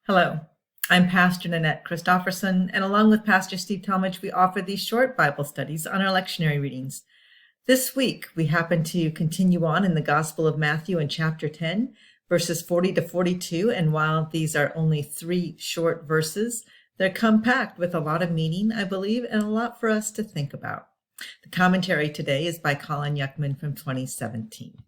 Hello, I'm Pastor Nanette Christofferson, and along with Pastor Steve Talmadge, we offer these short Bible studies on our lectionary readings. This week, we happen to continue on in the Gospel of Matthew in chapter 10, verses 40 to 42, and while these are only 3 short verses, they're compact with a lot of meaning, I believe, and a lot for us to think about. The commentary today is by Colin Yuckman from 2017.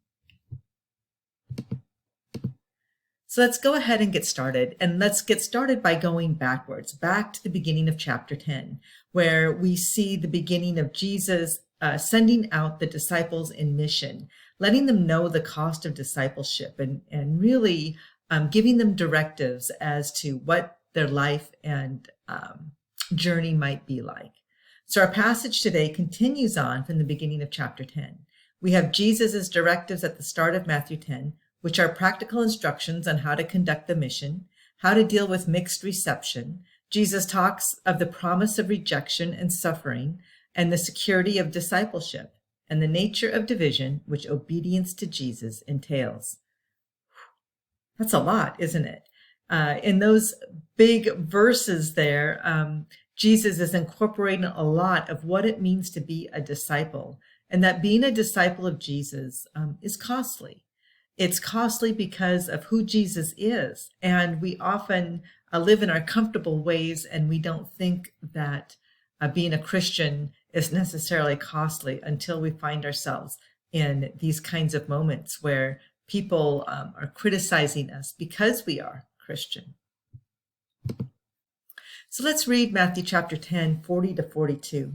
So let's go ahead and get started. And let's get started by going backwards, back to the beginning of chapter 10, where we see the beginning of Jesus sending out the disciples in mission, letting them know the cost of discipleship and really giving them directives as to what their life and journey might be like. So our passage today continues on from the beginning of chapter 10. We have Jesus's directives at the start of Matthew 10, which are practical instructions on how to conduct the mission, how to deal with mixed reception. Jesus talks of the promise of rejection and suffering, and the security of discipleship, and the nature of division which obedience to Jesus entails. That's a lot, isn't it? In those big verses there, Jesus is incorporating a lot of what it means to be a disciple, and that being a disciple of Jesus is costly. It's costly because of who Jesus is, and we often live in our comfortable ways, and we don't think that being a Christian is necessarily costly until we find ourselves in these kinds of moments where people are criticizing us because we are Christian. So let's read Matthew chapter 10, 40 to 42.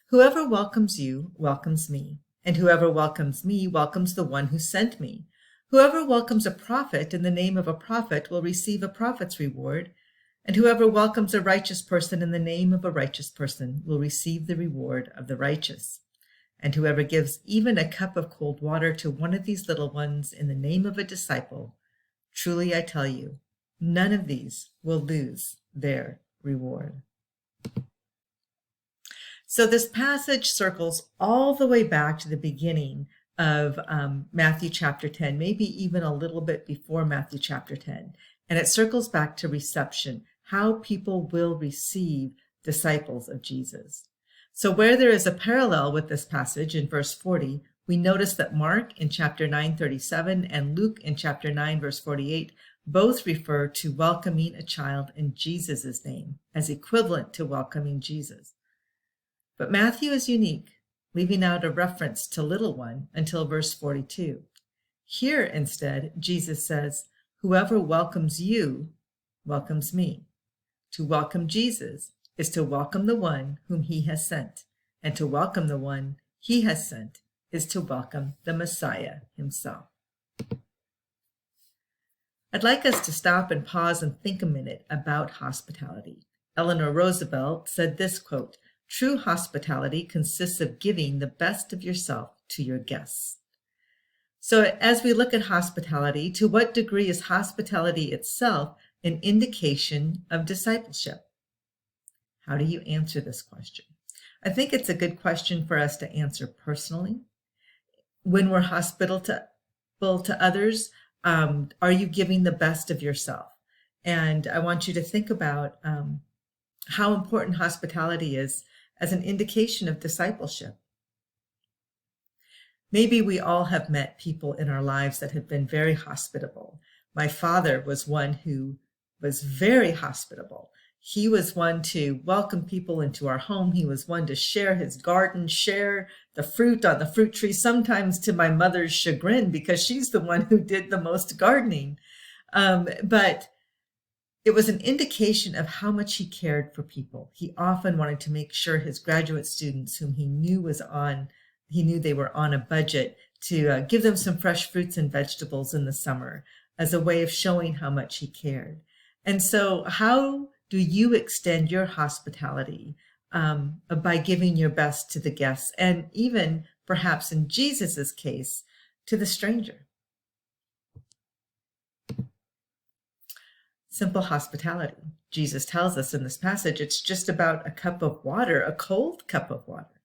Whoever welcomes you welcomes me, and whoever welcomes me welcomes the one who sent me. Whoever welcomes a prophet in the name of a prophet will receive a prophet's reward, and whoever welcomes a righteous person in the name of a righteous person will receive the reward of the righteous. And whoever gives even a cup of cold water to one of these little ones in the name of a disciple, truly I tell you, none of these will lose their reward. So this passage circles all the way back to the beginning of Matthew chapter 10, maybe even a little bit before Matthew chapter 10. And it circles back to reception, how people will receive disciples of Jesus. So where there is a parallel with this passage in verse 40, we notice that Mark in chapter 9:37 and Luke in chapter 9, verse 48, both refer to welcoming a child in Jesus' name as equivalent to welcoming Jesus. But Matthew is unique, leaving out a reference to little one until verse 42. Here, instead, Jesus says, whoever welcomes you welcomes me. To welcome Jesus is to welcome the one whom he has sent, and to welcome the one he has sent is to welcome the Messiah himself. I'd like us to stop and pause and think a minute about hospitality. Eleanor Roosevelt said this quote, "True hospitality consists of giving the best of yourself to your guests." So as we look at hospitality, to what degree is hospitality itself an indication of discipleship? How do you answer this question? I think it's a good question for us to answer personally. When we're hospitable to others, are you giving the best of yourself? And I want you to think about how important hospitality is as an indication of discipleship. Maybe we all have met people in our lives that have been very hospitable. My father was one who was very hospitable. He was one to welcome people into our home. He was one to share his garden, share the fruit on the fruit tree, sometimes to my mother's chagrin because she's the one who did the most gardening. But it was an indication of how much he cared for people. He often wanted to make sure his graduate students, whom he knew they were on a budget, to give them some fresh fruits and vegetables in the summer as a way of showing how much he cared. And so how do you extend your hospitality by giving your best to the guests, and even perhaps in Jesus's case, to the stranger? Simple hospitality. Jesus tells us in this passage it's just about a cup of water, a cold cup of water.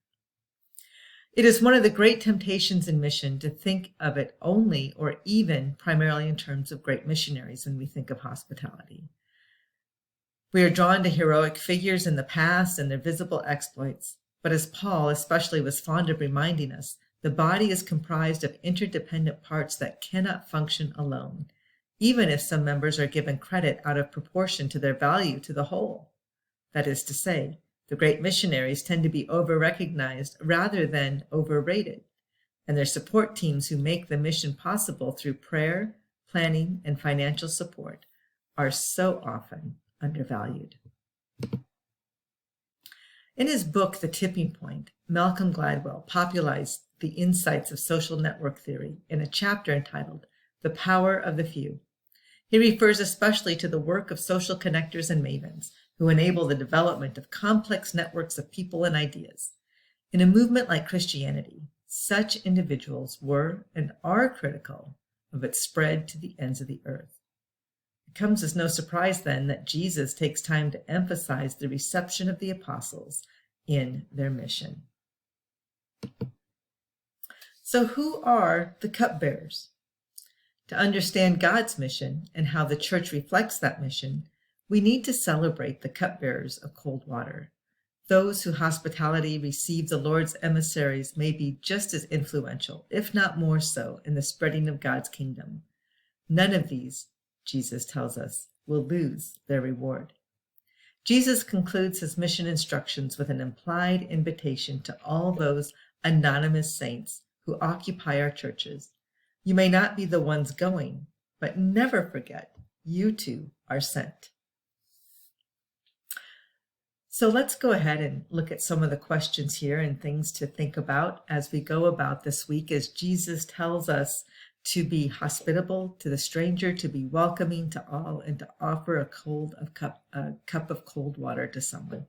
It is one of the great temptations in mission to think of it only or even primarily in terms of great missionaries when we think of hospitality. We are drawn to heroic figures in the past and their visible exploits. But as Paul especially was fond of reminding us, the body is comprised of interdependent parts that cannot function alone, even if some members are given credit out of proportion to their value to the whole. That is to say, the great missionaries tend to be over-recognized rather than overrated, and their support teams who make the mission possible through prayer, planning, and financial support are so often undervalued. In his book, The Tipping Point, Malcolm Gladwell popularized the insights of social network theory in a chapter entitled The Power of the Few. He refers especially to the work of social connectors and mavens who enable the development of complex networks of people and ideas. In a movement like Christianity, such individuals were and are critical of its spread to the ends of the earth. It comes as no surprise then that Jesus takes time to emphasize the reception of the apostles in their mission. So who are the cupbearers? To understand God's mission and how the church reflects that mission, we need to celebrate the cupbearers of cold water. Those whose hospitality receive the Lord's emissaries may be just as influential, if not more so, in the spreading of God's kingdom. None of these, Jesus tells us, will lose their reward. Jesus concludes his mission instructions with an implied invitation to all those anonymous saints who occupy our churches. You may not be the ones going, but never forget, you too are sent. So let's go ahead and look at some of the questions here and things to think about as we go about this week, as Jesus tells us to be hospitable to the stranger, to be welcoming to all, and to offer a cup of cold water to someone.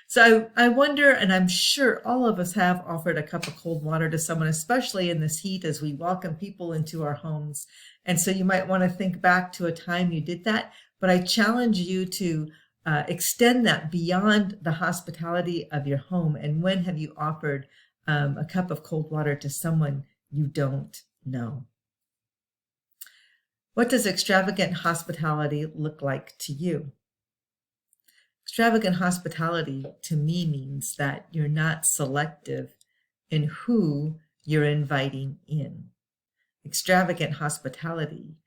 So I wonder, and I'm sure all of us have offered a cup of cold water to someone, especially in this heat as we welcome people into our homes. And so you might want to think back to a time you did that, but I challenge you to extend that beyond the hospitality of your home. And when have you offered a cup of cold water to someone you don't know? What does extravagant hospitality look like to you? Extravagant hospitality to me means that you're not selective in who you're inviting in. Extravagant hospitality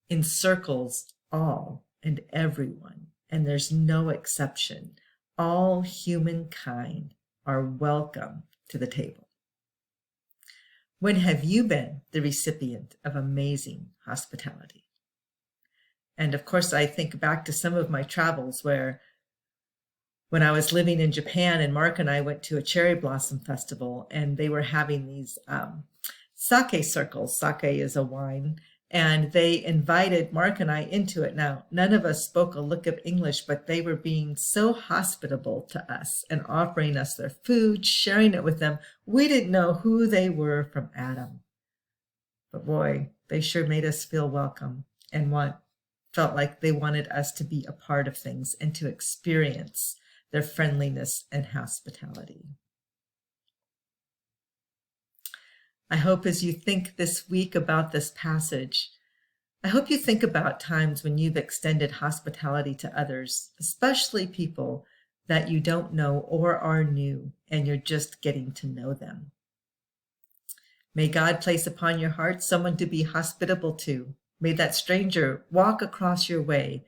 encircles all and everyone, and there's no exception. All humankind are welcome to the table. When have you been the recipient of amazing hospitality? And of course, I think back to some of my travels where when I was living in Japan, and Mark and I went to a cherry blossom festival, and they were having these sake circles. Sake is a wine, and they invited Mark and I into it. Now, none of us spoke a lick of English, but they were being so hospitable to us and offering us their food, sharing it with them. We didn't know who they were from Adam. But boy, they sure made us feel welcome and felt like they wanted us to be a part of things and to experience their friendliness and hospitality. I hope as you think this week about this passage, I hope you think about times when you've extended hospitality to others, especially people that you don't know or are new, and you're just getting to know them. May God place upon your heart someone to be hospitable to. May that stranger walk across your way,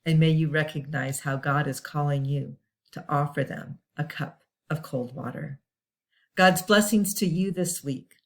and may you recognize how God is calling you to offer them a cup of cold water. God's blessings to you this week.